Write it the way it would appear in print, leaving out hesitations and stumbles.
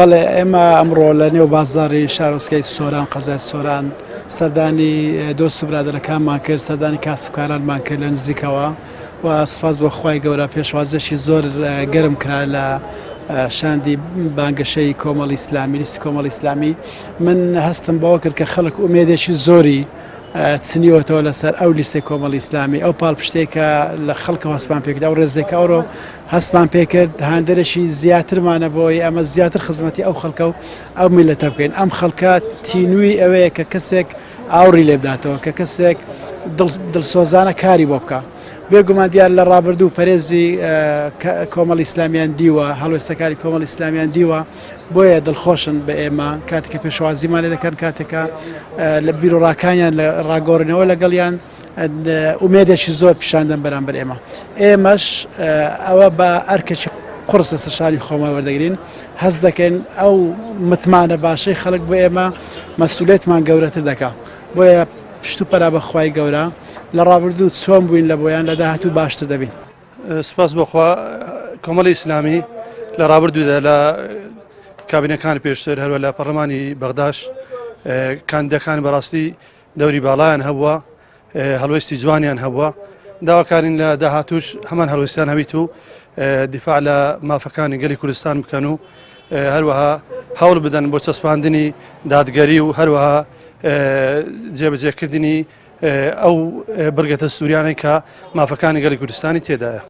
بەڵێ ئێمە ئەمڕۆ لە نێو بازاڕی شارۆچکەی سۆران قەزای سۆران سەردانی دۆست و برادەرەکانمان کرد، سەردانی کاسبکارانمان کرد لە نزیکەوە و سوپاس بۆ خوای گەورە پێشوازەشی زۆر گەرم کرا لە شاندی بانگەشەی کۆمەڵی ئیسلامی لیستی کۆمەڵی ئیسلامی. من هەستم بەوە کرد کە خەڵک ئومێدێکی زۆری چنیوەتەوە لەسەر ئەو لیستی کۆمەڵی ئیسلامی، ئەو پاڵپشتێکە لە خەڵکەوە هەستمان پێکرد، ئەو ڕێزێکە ئەوڕۆ هەستمان پێکرد هاندەرەشی زیاترمانە بۆی ئەمە زیاتر خزمەتی ئەو خەڵکە و ئەو میلەتە بکەین. ئەم خەڵکە تینووی ئەوەیە کە کەسێک ئاوڕی لێ بداتەوە، کە کەسێک دڵسۆزانە کاری بۆ بکە. بێگومان دیار لە ڕابردوو پەرێزی کۆمەڵی ئیسلامیان دیوە، هەڵوێستەکانی کۆمەڵی ئیسلامیان دیوە، بۆیە دڵخۆشن بە ئێمە کاتێککە پێشوازیمان لێ دەکەن، کاتێکە لە بیرۆڕاکانیان لە ڕاگۆڕنەوە لەگەڵیان ئومێدێکی زۆر پیشاندەن بەرامبەر ئێمە. ئێمەش ئەوە بە ئەرکێکی قورس لە سەرشاری خۆمان وەردەگرین، هەست دەکەین ئەو متمانە باشەی خەڵک بۆ ئێمە مەسئولیەتمان گەورەتر دەکات. بۆیە پشت و پەرا بەخوای گەورە لە ڕابردوو چۆن بووین لە بۆیان لە داهاتوو باشتر دەبین. سپاس بۆخوا کۆمەڵی ئیسلامی لە ڕابردوودا لە کابینەکانی پێشتر هەروە لە پەرلەمانی بەغداش کاندیدەکان بەڕاستی دەوری باڵایان هەبووە، هەڵوێستی جوانیان هەبووە، داواکارین لە داهاتووش هەمان هەڵوێستیان هەبیت و دیفاع لە مافەکانی گەلی کوردستان بکەن و هەروەها هەوڵ بدەن بۆ چەسپاندنی دادگەری و هەروەها جێبەجێکردنی ئەو بڕگە دەستوریانەی کە مافەکانی گەلی کوردستانی تێدایە.